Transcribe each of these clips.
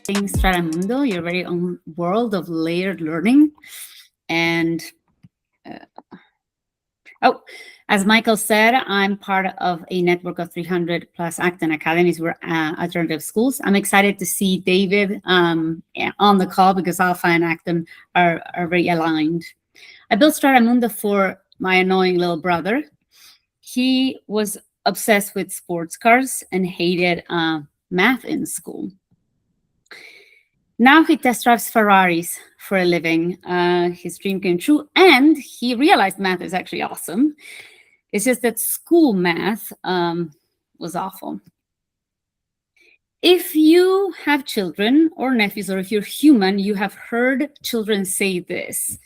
Strata Mundo, your very own world of layered learning. And as Michael said, I'm part of a network of 300 plus Acton Academies. We're alternative schools. I'm excited to see David on the call because Alpha and Acton are very aligned. I built Strata Mundo for my annoying little brother. He was obsessed with sports cars and hated math in school. Now he test drives Ferraris for a living. His dream came true, and he realized math is actually awesome. It's just that school math was awful. If you have children or nephews, or if you're human, you have heard children say this.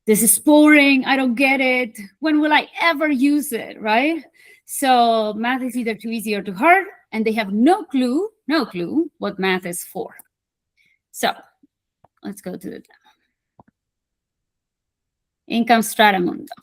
This is boring, I don't get it. When will I ever use it, right? So math is either too easy or too hard, and they have no clue what math is for. So let's go to the demo. In comes Strata Mundo.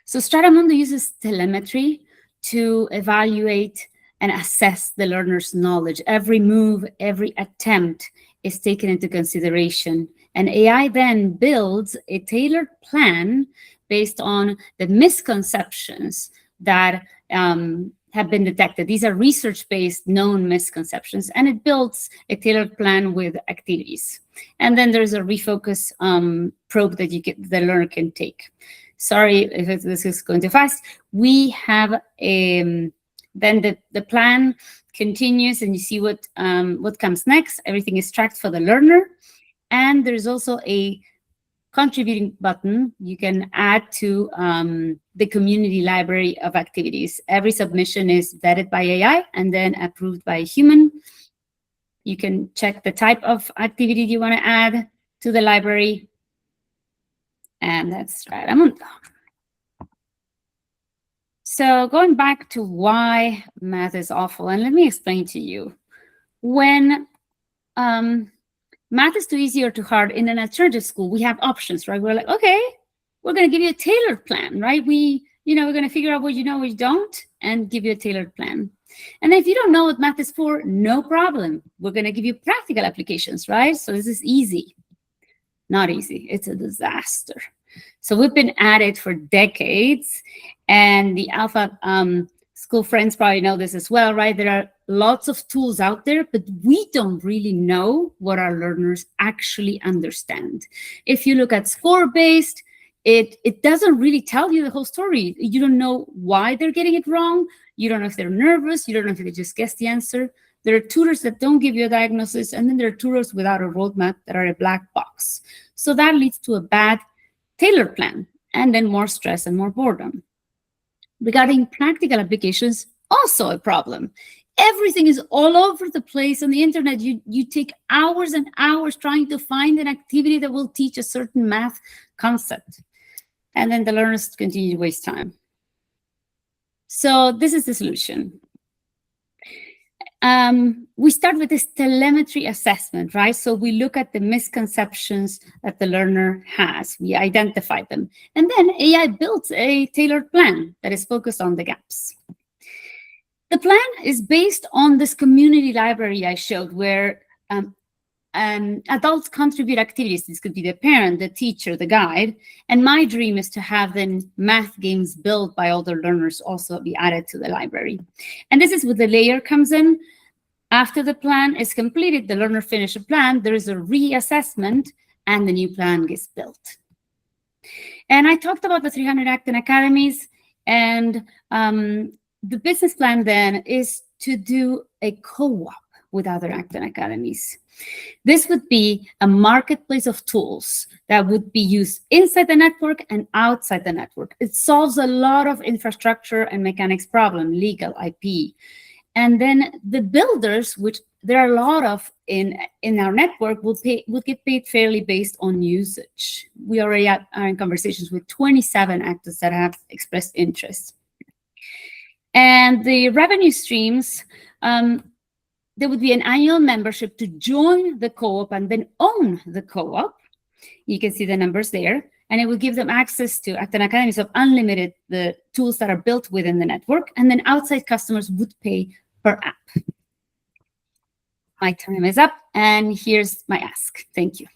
So Strata Mundo uses telemetry to evaluate and assess the learner's knowledge. Every move, every attempt is taken into consideration. And AI then builds a tailored plan based on the misconceptions that have been detected. These are research-based known misconceptions, and it builds a tailored plan with activities. And then there's a refocus probe that the learner can take. Sorry if this is going too fast. We have then the plan continues, and you see what comes next. Everything is tracked for the learner, and there's also a contributing button you can add to the community library of activities. Every submission is vetted by AI and then approved by a human. You can check the type of activity you want to add to the library. And that's Strata Mundo. So going back to why math is awful, and let me explain to you. When math is too easy or too hard in an alternative school, we have options, right? We're like, okay, we're going to give you a tailored plan, right? We're going to figure out what you know, what you don't, and give you a tailored plan. And if you don't know what math is for, no problem. We're going to give you practical applications, right? So this is easy. Not easy. It's a disaster. So we've been at it for decades, and the Alpha school friends probably know this as well, right? There are lots of tools out there, but we don't really know what our learners actually understand. If you look at score-based, it doesn't really tell you the whole story. You don't know why they're getting it wrong. You don't know if they're nervous. You don't know if they just guessed the answer. There are tutors that don't give you a diagnosis, and then there are tutors without a roadmap that are a black box. So that leads to a bad tailored plan, and then more stress and more boredom. Regarding practical applications, also a problem. Everything is all over the place on the internet. You take hours and hours trying to find an activity that will teach a certain math concept. And then the learners continue to waste time. So this is the solution. We start with this telemetry assessment, right? So we look at the misconceptions that the learner has. We identify them. And then AI builds a tailored plan that is focused on the gaps. The plan is based on this community library I showed, where adults contribute activities. This could be the parent, the teacher, the guide. And my dream is to have then math games built by older learners also be added to the library. And this is where the layer comes in. After the plan is completed, the learner finishes a plan, there is a reassessment, and the new plan gets built. And I talked about the 300 Acton Academies, and the business plan then is to do a co-op with other Acton Academies. This would be a marketplace of tools that would be used inside the network and outside the network. It solves a lot of infrastructure and mechanics problem, legal, IP. And then the builders, which there are a lot of in our network, will get paid fairly based on usage. We already are in conversations with 27 actors that have expressed interest. And the revenue streams, there would be an annual membership to join the co-op and then own the co-op. You can see the numbers there. And it will give them access to Acton Academies of unlimited, the tools that are built within the network. And then outside customers would pay per app. My time is up, and here's my ask. Thank you.